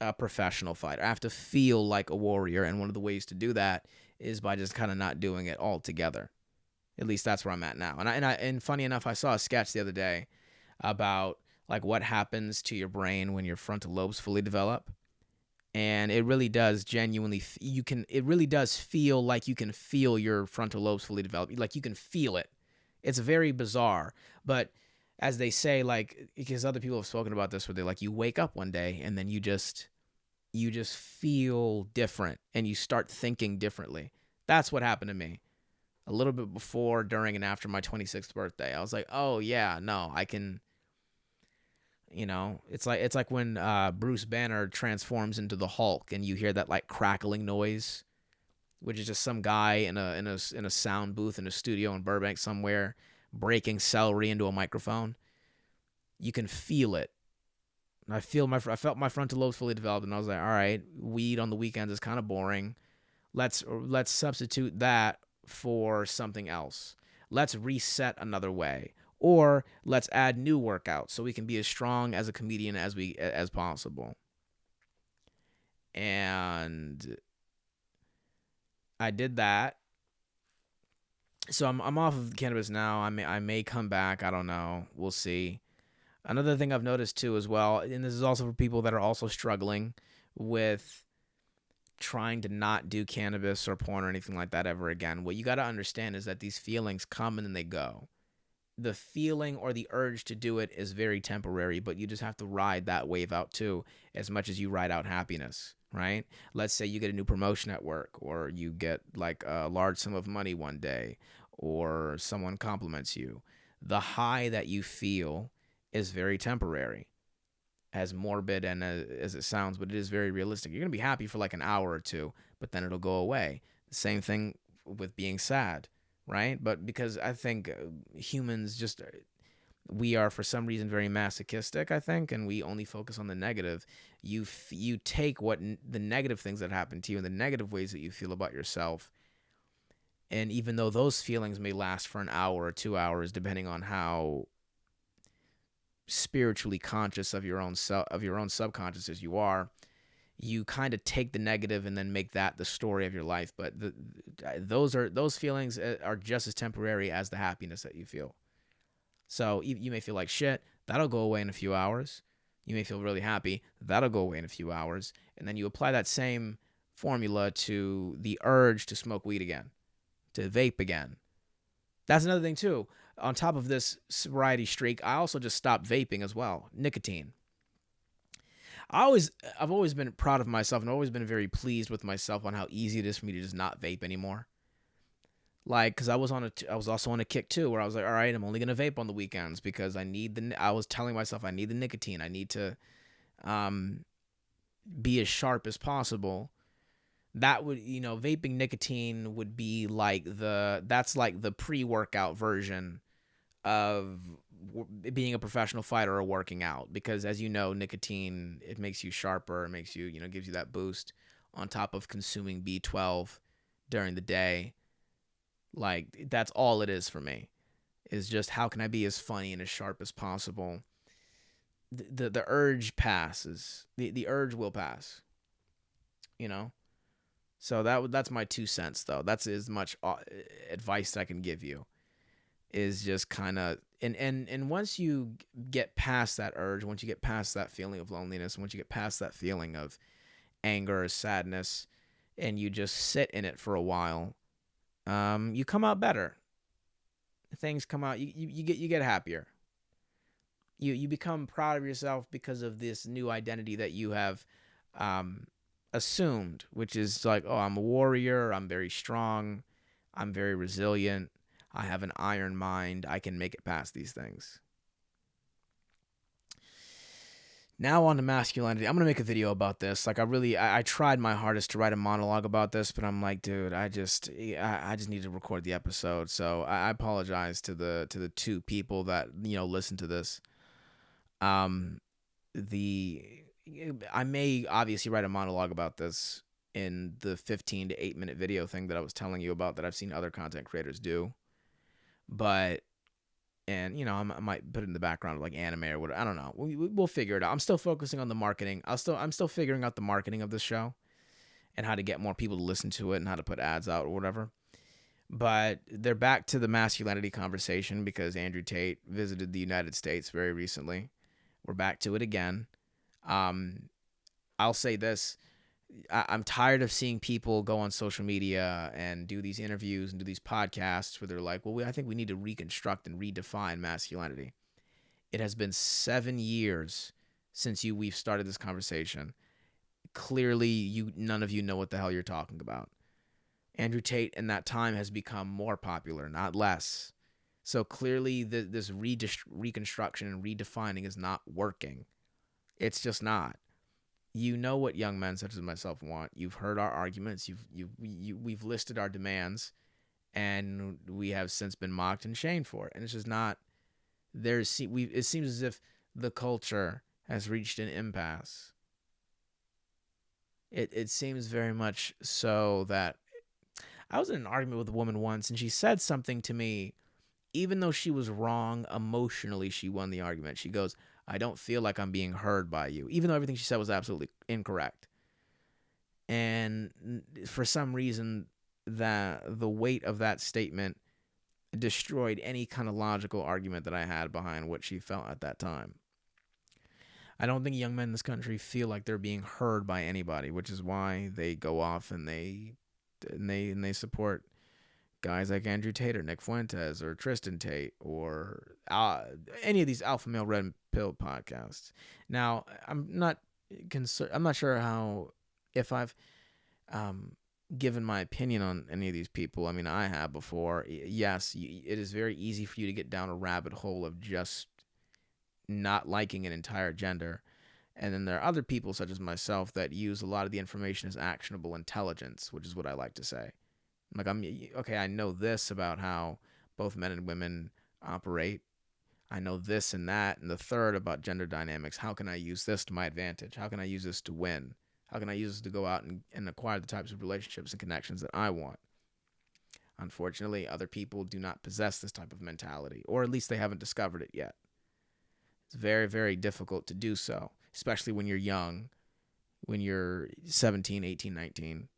a professional fighter. I have to feel like a warrior. And one of the ways to do that is by just kind of not doing it altogether. At least that's where I'm at now. And funny enough, I saw a sketch the other day about what happens to your brain when your frontal lobes fully develop. And it really does genuinely, it really does feel like you can feel your frontal lobes fully develop. Like you can feel it. It's very bizarre. But as they say, because other people have spoken about this, where they you wake up one day and then you just feel different and you start thinking differently. That's what happened to me. A little bit before, during, and after my 26th birthday. I was like, oh yeah, no, I can. It's like when Bruce Banner transforms into the Hulk and you hear that crackling noise, which is just some guy in a sound booth in a studio in Burbank somewhere breaking celery into a microphone. You can feel it. I felt my frontal lobes fully developed, and I was like, all right, weed on the weekends is kind of boring. Let's substitute that for something else. Let's reset another way, or let's add new workouts so we can be as strong as a comedian as possible. And I did that. So I'm off of cannabis now. I may come back. I don't know. We'll see. Another thing I've noticed too as well, and this is also for people that are also struggling with trying to not do cannabis or porn or anything like that ever again. What you got to understand is that these feelings come and then they go. The feeling or the urge to do it is very temporary, but you just have to ride that wave out too, as much as you ride out happiness, right? Let's say you get a new promotion at work, or you get like a large sum of money one day, or someone compliments you. The high that you feel is very temporary, as morbid and as it sounds, but it is very realistic. You're going to be happy for like an hour or two, but then it'll go away. The same thing with being sad, right? But because I think humans just, we are for some reason very masochistic, I think, and we only focus on the negative. You take the negative things that happen to you and the negative ways that you feel about yourself, and even though those feelings may last for an hour or 2 hours, depending on how spiritually conscious of your own subconscious as you are, you kind of take the negative and then make that the story of your life. But those feelings are just as temporary as the happiness that you feel. So you may feel like shit, that'll go away in a few hours. You may feel really happy, that'll go away in a few hours. And then you apply that same formula to the urge to smoke weed again, to vape again. That's another thing too. On top of this sobriety streak, I also just stopped vaping as well. Nicotine. I've always been proud of myself and always been very pleased with myself on how easy it is for me to just not vape anymore. Like, cause I was also on a kick too, where I was like, all right, I'm only gonna vape on the weekends because I was telling myself I need the nicotine. I need to, be as sharp as possible. That would, vaping nicotine would be like that's like the pre-workout version of being a professional fighter or working out, because as you know, nicotine, it makes you sharper, it makes you, gives you that boost on top of consuming B12 during the day. Like, that's all it is for me, is just how can I be as funny and as sharp as possible. The urge passes, the urge will pass, so that's my 2 cents though. That's as much advice that I can give you, is just kind of, and once you get past that urge, once you get past that feeling of loneliness, once you get past that feeling of anger or sadness, and you just sit in it for a while, you come out better. Things come out, you get happier. You become proud of yourself because of this new identity that you have assumed, which is like, oh, I'm a warrior, I'm very strong, I'm very resilient, I have an iron mind, I can make it past these things. Now on to masculinity. I'm going to make a video about this. Like, I tried my hardest to write a monologue about this, but I'm like, dude, I just need to record the episode. So I apologize to the 2 people that, listen to this. I may obviously write a monologue about this in the 15 to 8 minute video thing that I was telling you about that I've seen other content creators do. But, and, I might put it in the background of like anime or whatever. I don't know. We'll figure it out. I'm still focusing on the marketing. I'm still figuring out the marketing of this show and how to get more people to listen to it and how to put ads out or whatever. But they're back to the masculinity conversation because Andrew Tate visited the United States very recently. We're back to it again. I'll say this. I'm tired of seeing people go on social media and do these interviews and do these podcasts where they're like, well, I think we need to reconstruct and redefine masculinity. It has been 7 years since we've started this conversation. Clearly, none of you know what the hell you're talking about. Andrew Tate in that time has become more popular, not less. So clearly this reconstruction and redefining is not working. It's just not. You know what young men such as myself want. You've heard our arguments. We've listed our demands, and we have since been mocked and shamed for it. And it's just not. It seems as if the culture has reached an impasse. It seems very much so that I was in an argument with a woman once, and she said something to me. Even though she was wrong emotionally, she won the argument. She goes, I don't feel like I'm being heard by you, even though everything she said was absolutely incorrect. And for some reason, the weight of that statement destroyed any kind of logical argument that I had behind what she felt at that time. I don't think young men in this country feel like they're being heard by anybody, which is why they go off and they support guys like Andrew Tate or Nick Fuentes or Tristan Tate or any of these alpha male red pill podcasts. Now, I'm not sure how, if I've given my opinion on any of these people. I mean, I have before. Yes, it is very easy for you to get down a rabbit hole of just not liking an entire gender. And then there are other people, such as myself, that use a lot of the information as actionable intelligence, which is what I like to say. Like, I know this about how both men and women operate. I know this and that and the third about gender dynamics. How can I use this to my advantage? How can I use this to win? How can I use this to go out and acquire the types of relationships and connections that I want? Unfortunately, other people do not possess this type of mentality, or at least they haven't discovered it yet. It's very, very difficult to do so, especially when you're young, when you're 17, 18, 19,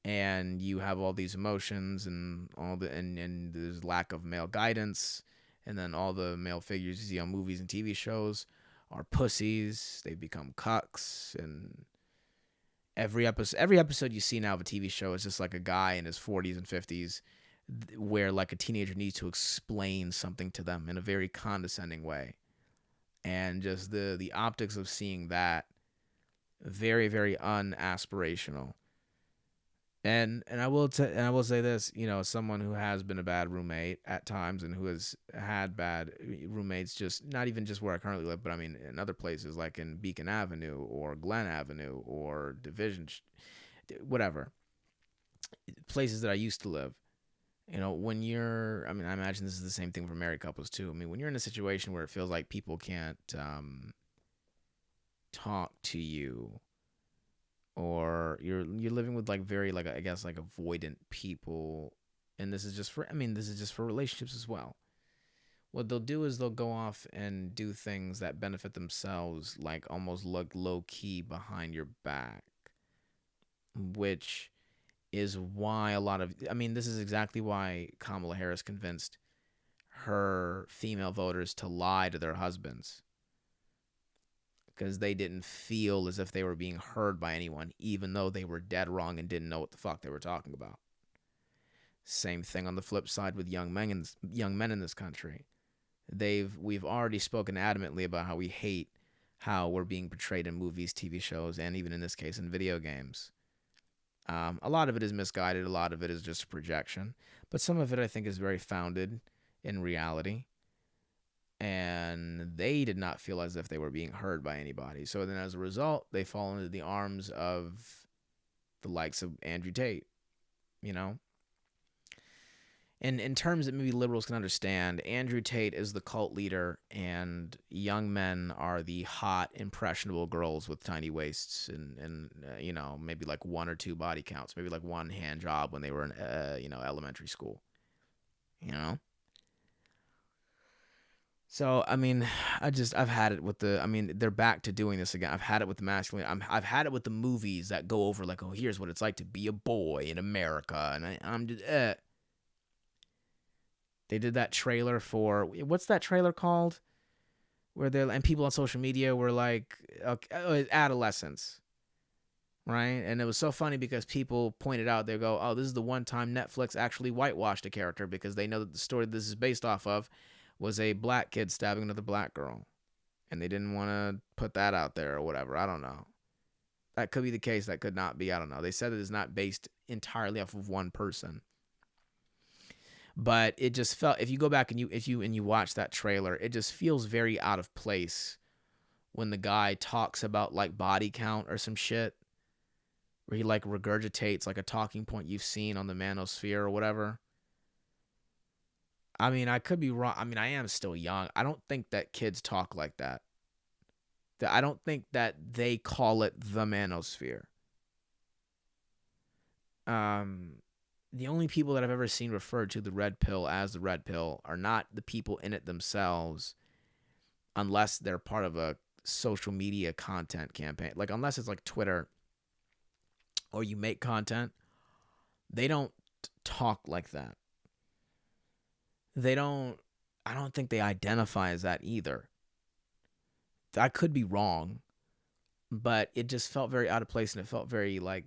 and you have all these emotions and and there's lack of male guidance, and then all the male figures you see on movies and TV shows are pussies. They become cucks, and every episode you see now of a TV show is just like a guy in his 40s and 50s where like a teenager needs to explain something to them in a very condescending way. And just the optics of seeing that, very, very unaspirational. And I will say this, as someone who has been a bad roommate at times and who has had bad roommates, just not even just where I currently live, but I mean in other places like in Beacon Avenue or Glen Avenue or Division, whatever, places that I used to live. When you're, I imagine this is the same thing for married couples too. I mean, when you're in a situation where it feels like people can't talk to you, or you're living with like very like I guess like avoidant people, and this is just for relationships as well. What they'll do is they'll go off and do things that benefit themselves, like almost look low key behind your back, which is why this is exactly why Kamala Harris convinced her female voters to lie to their husbands, because they didn't feel as if they were being heard by anyone, even though they were dead wrong and didn't know what the fuck they were talking about. Same thing on the flip side with young men in this country. We've already spoken adamantly about how we hate how we're being portrayed in movies, TV shows, and even in this case in video games. A lot of it is misguided. A lot of it is just a projection. But some of it, I think, is very founded in reality. And they did not feel as if they were being heard by anybody. So then as a result, they fall into the arms of the likes of Andrew Tate, And in terms that maybe liberals can understand, Andrew Tate is the cult leader, and young men are the hot, impressionable girls with tiny waists and maybe like one or two body counts, maybe like one hand job when they were in, elementary school, So, I've had it with they're back to doing this again. I've had it with the masculine. I've had it with the movies that go over like, oh, here's what it's like to be a boy in America, and I'm just. They did that trailer for, what's that trailer called? And people on social media were like, okay, adolescence, right? And it was so funny because people pointed out, they go, oh, this is the one time Netflix actually whitewashed a character, because they know that the story this is based off of was a black kid stabbing another black girl. And they didn't want to put that out there or whatever. I don't know. That could be the case. That could not be. I don't know. They said it is not based entirely off of one person. But it just felt, if you go back and you watch that trailer, it just feels very out of place when the guy talks about like body count or some shit, where he like regurgitates like a talking point you've seen on the manosphere or whatever. I could be wrong. I am still young. I don't think that kids talk like that. I don't think that they call it the manosphere. The only people that I've ever seen referred to the red pill as the red pill are not the people in it themselves, unless they're part of a social media content campaign. Like, unless it's like Twitter or you make content, they don't talk like that. I don't think they identify as that either. I could be wrong, but it just felt very out of place, and it felt very like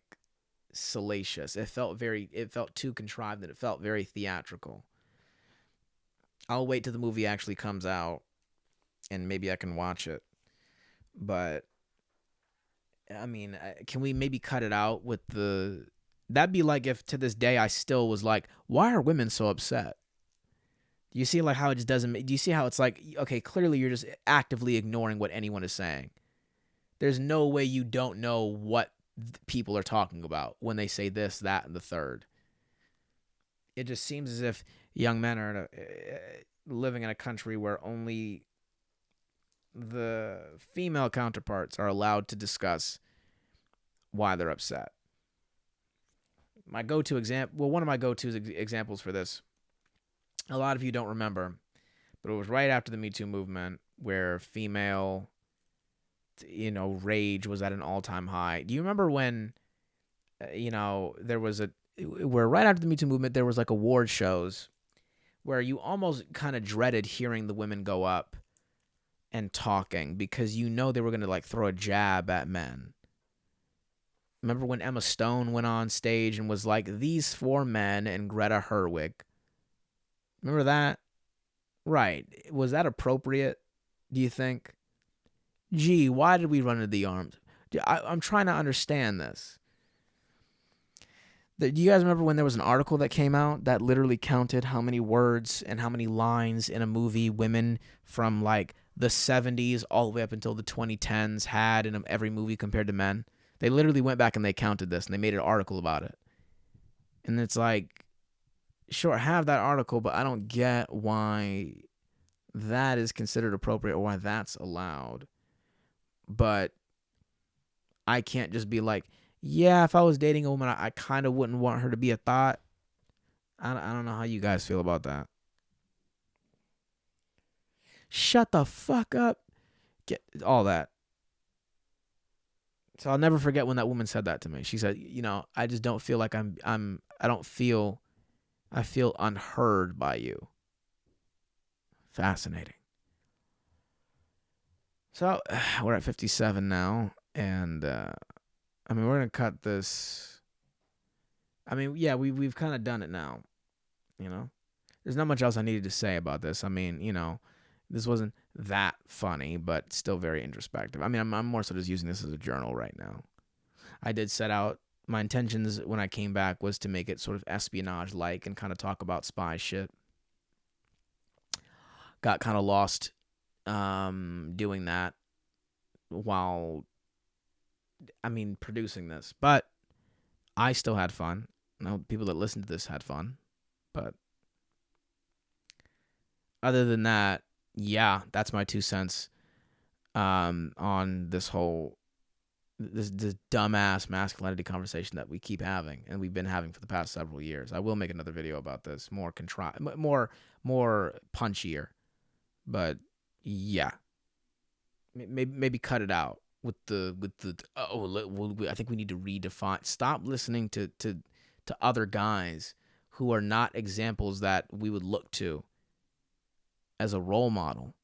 salacious. It felt too contrived, and it felt very theatrical. I'll wait till the movie actually comes out and maybe I can watch it. But I mean, can we maybe cut it out with the... That'd be like if to this day I still was like, why are women so upset? Do you see like how it just doesn't... Do you see how it's like, okay, clearly you're just actively ignoring what anyone is saying. There's no way you don't know what people are talking about when they say this, that, and the third. It just seems as if young men are living in a country where only the female counterparts are allowed to discuss why they're upset. My go-to example, well, one of my go-to examples for this, a lot of you don't remember, but it was right after the Me Too movement where female, rage was at an all-time high. Do you remember when, there was where right after the Me Too movement, there was like award shows where you almost kind of dreaded hearing the women go up and talking because they were going to like throw a jab at men. Remember when Emma Stone went on stage and was like, these 4 men and Greta Gerwig? Remember that? Right. Was that appropriate, do you think? Gee, why did we run into the arms? I'm trying to understand this. Do you guys remember when there was an article that came out that literally counted how many words and how many lines in a movie women from like the 70s all the way up until the 2010s had in every movie compared to men? They literally went back and they counted this and they made an article about it. And it's like, sure, I have that article, but I don't get why that is considered appropriate or why that's allowed. But I can't just be like, yeah, if I was dating a woman, I kind of wouldn't want her to be a thought. I don't know how you guys feel about that. Shut the fuck up. Get all that. So I'll never forget when that woman said that to me. She said, I just don't feel like I feel unheard by you. Fascinating. So we're at 57 now, and we're gonna cut this. We've kind of done it now. There's not much else I needed to say about this. This wasn't that funny, but still very introspective. I'm more so just using this as a journal right now. I did set out, my intentions when I came back was to make it sort of espionage-like and kind of talk about spy shit. Got kind of lost doing that while, producing this. But I still had fun. People that listened to this had fun. But other than that, yeah, that's my 2 cents on this whole this dumbass masculinity conversation that we keep having and we've been having for the past several years. I will make another video about this, more punchier, but yeah, maybe cut it out with the I think we need to redefine. Stop listening to other guys who are not examples that we would look to as a role model.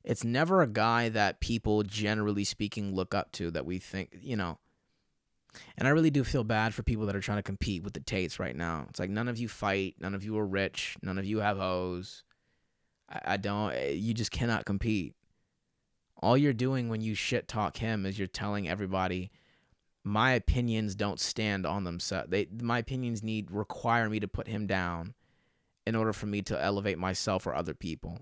It's never a guy that people, generally speaking, look up to that we think, And I really do feel bad for people that are trying to compete with the Tates right now. It's like, none of you fight. None of you are rich. None of you have hoes. You just cannot compete. All you're doing when you shit talk him is you're telling everybody, my opinions don't stand on themselves. My opinions require me to put him down in order for me to elevate myself or other people.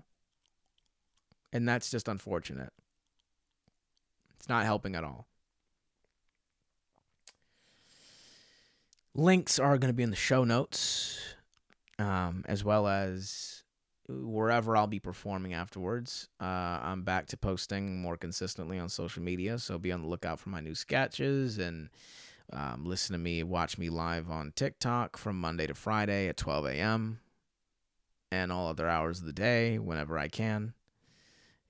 And that's just unfortunate. It's not helping at all. Links are going to be in the show notes, as well as wherever I'll be performing afterwards. I'm back to posting more consistently on social media, so be on the lookout for my new sketches and listen to me, watch me live on TikTok from Monday to Friday at 12 a.m. and all other hours of the day whenever I can.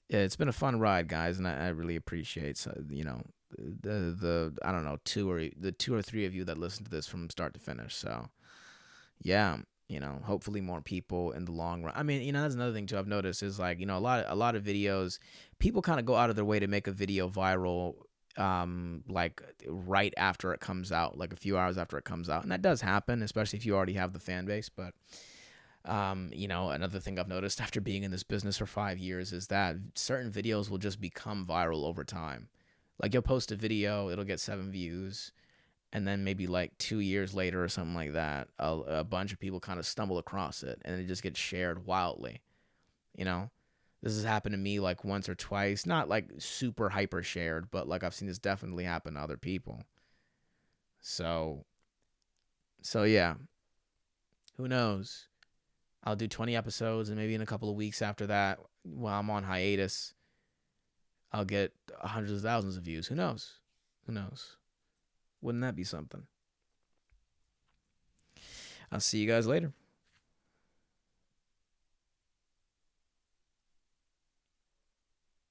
It's been a fun ride, guys, and I really appreciate the I don't know, two or three of you that listen to this from start to finish. So yeah, hopefully more people in the long run. I mean, that's another thing too I've noticed is like, a lot of videos, people kind of go out of their way to make a video viral like right after it comes out, like a few hours after it comes out. And that does happen, especially if you already have the fan base, but another thing I've noticed after being in this business for 5 years is that certain videos will just become viral over time. Like you'll post a video, it'll get 7 views, and then maybe like 2 years later or something like that, a bunch of people kind of stumble across it, and it just gets shared wildly. This has happened to me like once or twice, not like super hyper shared, but like I've seen this definitely happen to other people. So yeah, who knows? I'll do 20 episodes, and maybe in a couple of weeks after that, while I'm on hiatus, I'll get hundreds of thousands of views. Who knows? Wouldn't that be something? I'll see you guys later.